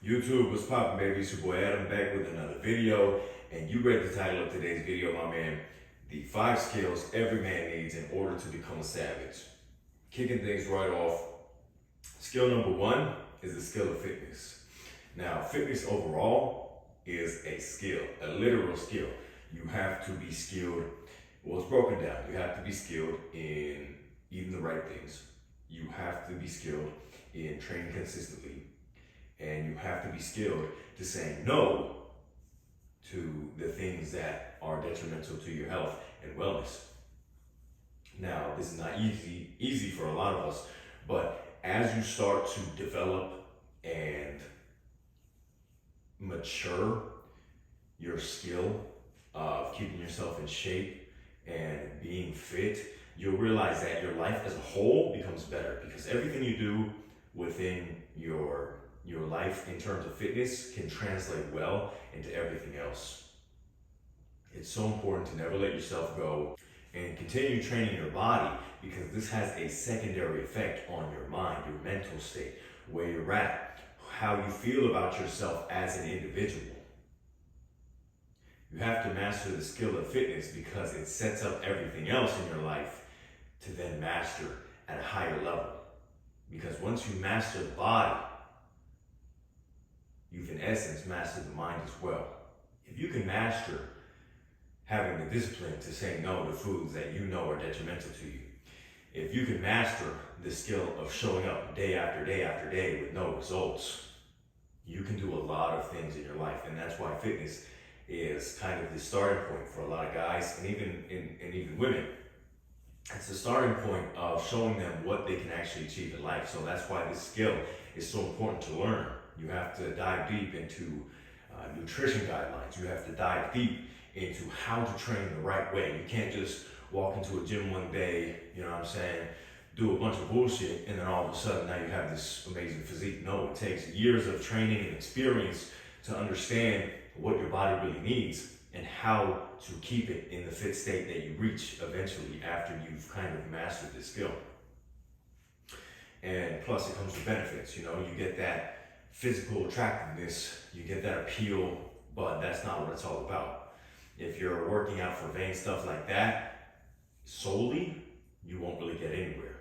YouTube, what's poppin', baby? It's your boy Adam back with another video. And you read the title of today's video, my man. The 5 skills every man needs in order to become a savage. Kicking things right off. Skill number 1 is the skill of fitness. Now, fitness overall is a skill, a literal skill. You have to be skilled. Well, it's broken down. You have to be skilled in eating the right things. You have to be skilled in training consistently. And you have to be skilled to saying no to the things that are detrimental to your health and wellness. Now, this is not easy for a lot of us, but as you start to develop and mature your skill of keeping yourself in shape and being fit, you'll realize that your life as a whole becomes better, because everything you do within your life in terms of fitness can translate well into everything else. It's so important to never let yourself go and continue training your body, because this has a secondary effect on your mind, your mental state, where you're at, how you feel about yourself as an individual. You have to master the skill of fitness because it sets up everything else in your life to then master at a higher level. Because once you master the body, you've in essence mastered the mind as well. If you can master having the discipline to say no to foods that you know are detrimental to you, if you can master the skill of showing up day after day after day with no results, you can do a lot of things in your life. And that's why fitness is kind of the starting point for a lot of guys and even women. It's the starting point of showing them what they can actually achieve in life. So that's why this skill is so important to learn. You have to dive deep into nutrition guidelines. You have to dive deep into how to train the right way. You can't just walk into a gym one day, do a bunch of bullshit, and then all of a sudden now you have this amazing physique. No, it takes years of training and experience to understand what your body really needs and how to keep it in the fit state that you reach eventually after you've kind of mastered this skill. And plus it comes with benefits. You get that physical attractiveness, you get that appeal, but that's not what it's all about. If you're working out for vain stuff like that solely, you won't really get anywhere.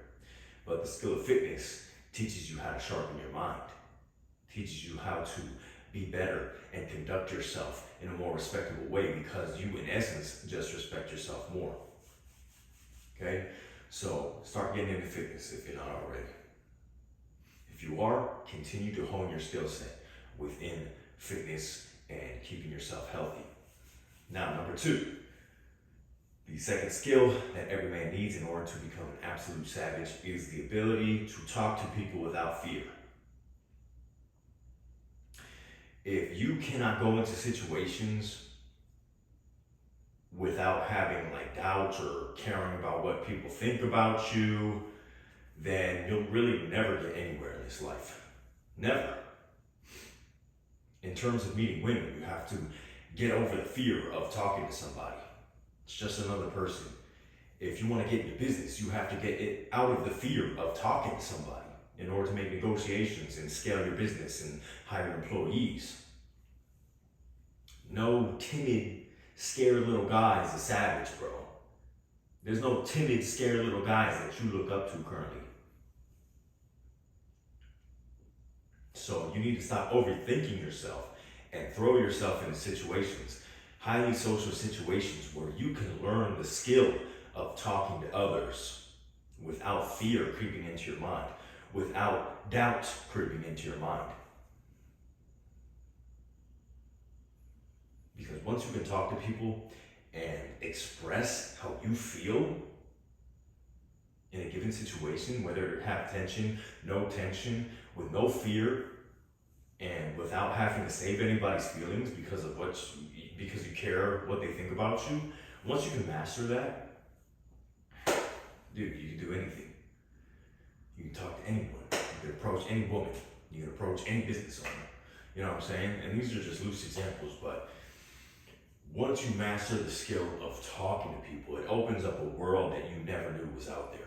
But the skill of fitness teaches you how to sharpen your mind, teaches you how to be better and conduct yourself in a more respectable way, because you in essence just respect yourself more. Okay? So start getting into fitness if you're not already. If you are, continue to hone your skill set within fitness and keeping yourself healthy. Now, number 2, the second skill that every man needs in order to become an absolute savage is the ability to talk to people without fear. If you cannot go into situations without having doubts or caring about what people think about you, then you'll really never get anywhere in this life. Never. In terms of meeting women, you have to get over the fear of talking to somebody. It's just another person. If you want to get into business, you have to get it out of the fear of talking to somebody in order to make negotiations and scale your business and hire employees. No timid, scared little guy is a savage, bro. There's no timid, scared little guys that you look up to currently. So you need to stop overthinking yourself and throw yourself into situations, highly social situations, where you can learn the skill of talking to others without fear creeping into your mind, without doubt creeping into your mind. Because once you can talk to people and express how you feel in a given situation, whether you have tension, no tension, with no fear, and without having to save anybody's feelings because you care what they think about you, once you can master that, dude, you can do anything. You can talk to anyone. You can approach any woman. You can approach any business owner. You know what I'm saying? And these are just loose examples, but once you master the skill of talking to people, it opens up a world that you never knew was out there.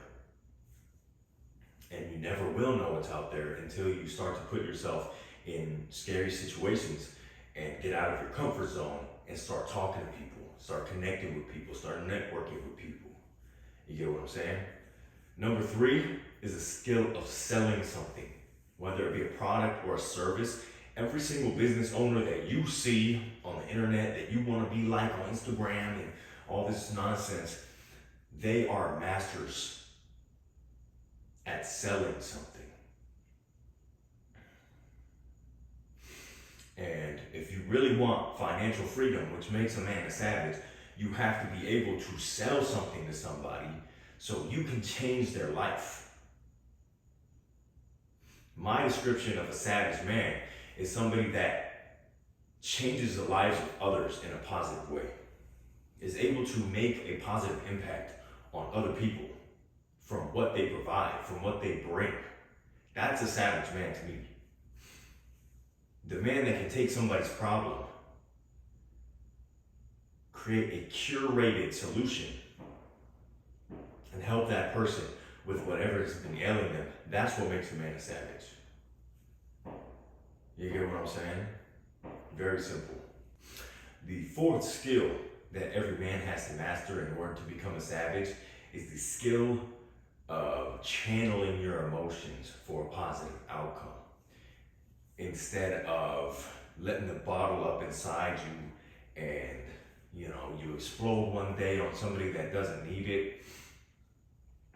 And you never will know what's out there until you start to put yourself in scary situations and get out of your comfort zone and start talking to people, start connecting with people, start networking with people. You get what I'm saying? Number 3 is a skill of selling something, whether it be a product or a service. Every single business owner that you see on the internet that you want to be like on Instagram and all this nonsense, they are masters at selling something. And if you really want financial freedom, which makes a man a savage, you have to be able to sell something to somebody so you can change their life. My description of a savage man is somebody that changes the lives of others in a positive way, is able to make a positive impact on other people from what they provide, from what they bring. That's a savage man to me. The man that can take somebody's problem, create a curated solution, and help that person with whatever has been ailing them, that's what makes a man a savage. You get what I'm saying? Very simple. The 4th skill that every man has to master in order to become a savage is the skill of channeling your emotions for a positive outcome. Instead of letting them bottle up inside you and, you explode one day on somebody that doesn't need it.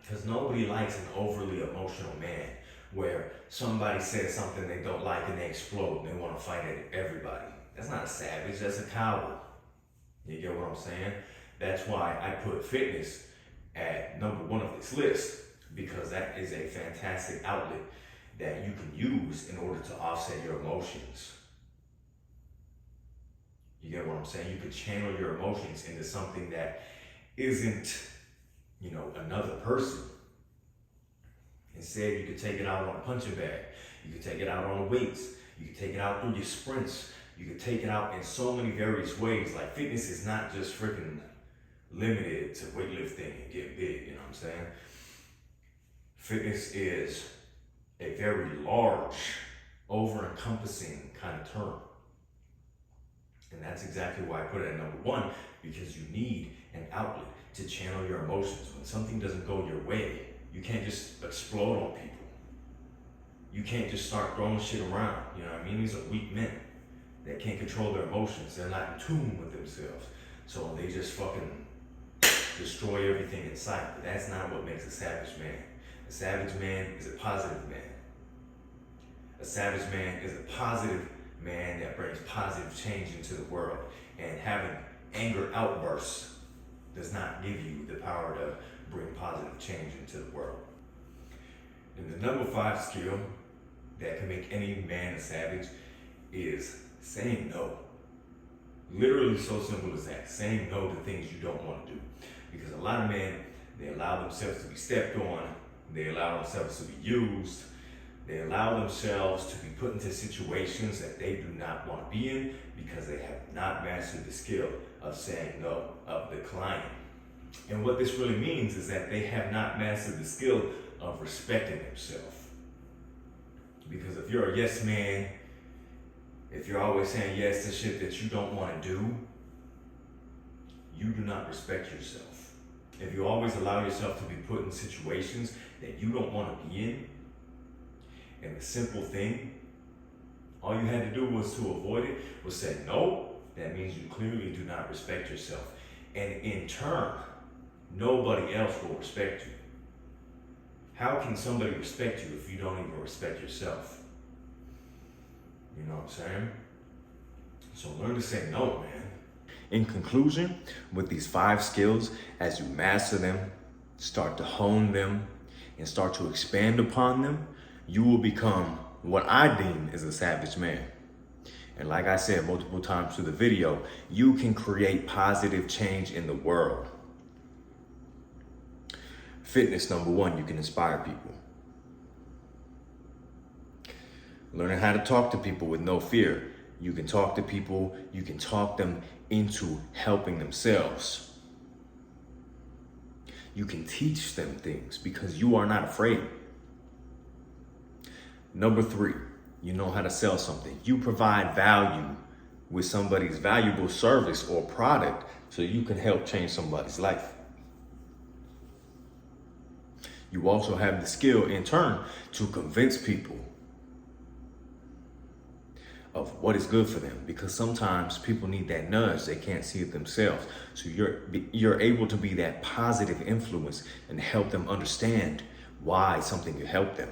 Because nobody likes an overly emotional man where somebody says something they don't like and they explode and they want to fight at everybody. That's not a savage, that's a coward. You get what I'm saying? That's why I put fitness at number 1 of this list, because that is a fantastic outlet that you can use in order to offset your emotions. You get what I'm saying? You can channel your emotions into something that isn't, another person. Instead, you could take it out on a punching bag. You could take it out on the weights. You could take it out through your sprints. You could take it out in so many various ways. Like, fitness is not just freaking limited to weightlifting and getting big, you know what I'm saying? Fitness is a very large, over-encompassing kind of term. And that's exactly why I put it at number 1, because you need an outlet to channel your emotions. When something doesn't go your way, you can't just explode on people. You can't just start throwing shit around, you know what I mean? These are weak men that can't control their emotions. They're not in tune with themselves. So they just fucking destroy everything in sight. But that's not what makes a savage man. A savage man is a positive man. A savage man is a positive man that brings positive change into the world. And having anger outbursts does not give you the power to bring positive change into the world. And the number 5 skill that can make any man a savage is saying no. Literally so simple as that. Saying no to things you don't want to do. Because a lot of men, they allow themselves to be stepped on. They allow themselves to be used. They allow themselves to be put into situations that they do not want to be in because they have not mastered the skill of saying no, of declining. And what this really means is that they have not mastered the skill of respecting themselves. Because if you're a yes man, if you're always saying yes to shit that you don't want to do, you do not respect yourself. If you always allow yourself to be put in situations that you don't want to be in, and the simple thing, all you had to do was to avoid it, was say no, that means you clearly do not respect yourself. And in turn, nobody else will respect you. How can somebody respect you if you don't even respect yourself? You know what I'm saying? So learn to say no, man. In conclusion, with these 5 skills, as you master them, start to hone them, and start to expand upon them, you will become what I deem is a savage man. And like I said multiple times through the video, you can create positive change in the world. Fitness, number 1, you can inspire people. Learning how to talk to people with no fear. You can talk to people, you can talk them into helping themselves. You can teach them things because you are not afraid. Number 3, You know how to sell something. You provide value with somebody's valuable service or product so you can help change somebody's life. You also have the skill in turn to convince people of what is good for them, because sometimes people need that nudge. They can't see it themselves. So you're able to be that positive influence and help them understand why something could help them.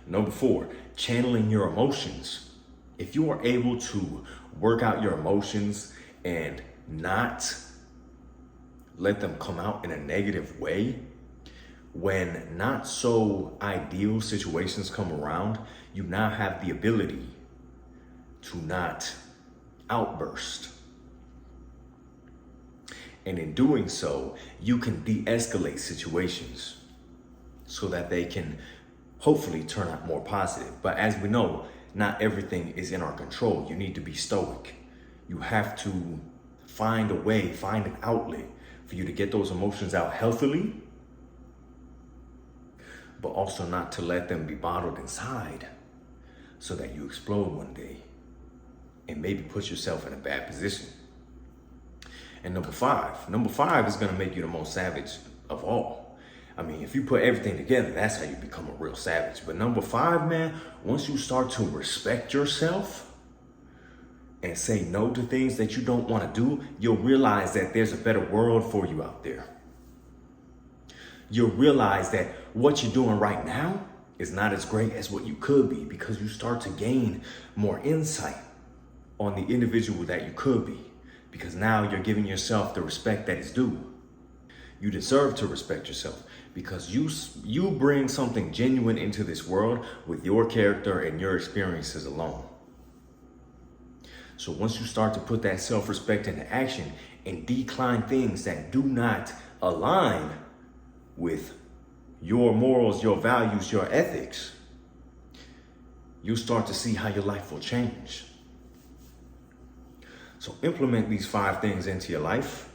Number 4, channeling your emotions. If you are able to work out your emotions and not let them come out in a negative way, when not so ideal situations come around, you now have the ability to not outburst. And in doing so, you can de-escalate situations so that they can hopefully turn out more positive. But as we know, not everything is in our control. You need to be stoic. You have to find a way, find an outlet for you to get those emotions out healthily, but also not to let them be bottled inside so that you explode one day and maybe put yourself in a bad position. And number five is gonna make you the most savage of all. I mean, if you put everything together, that's how you become a real savage. But number 5, man, once you start to respect yourself and say no to things that you don't wanna do, you'll realize that there's a better world for you out there. You'll realize that what you're doing right now is not as great as what you could be, because you start to gain more insight on the individual that you could be, because now you're giving yourself the respect that is due. You deserve to respect yourself because you bring something genuine into this world with your character and your experiences alone. So once you start to put that self-respect into action and decline things that do not align with your morals, your values, your ethics, you'll start to see how your life will change. So implement these 5 things into your life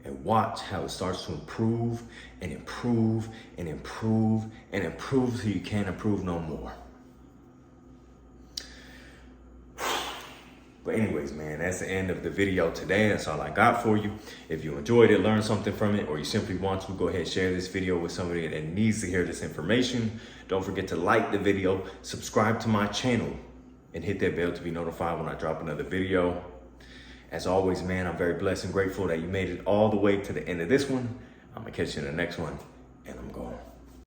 and watch how it starts to improve and improve and improve and improve till you can't improve no more. But anyways, man, that's the end of the video today. That's all I got for you. If you enjoyed it, learned something from it, or you simply want to, go ahead and share this video with somebody that needs to hear this information. Don't forget to like the video, subscribe to my channel, and hit that bell to be notified when I drop another video. As always, man, I'm very blessed and grateful that you made it all the way to the end of this one. I'm gonna catch you in the next one.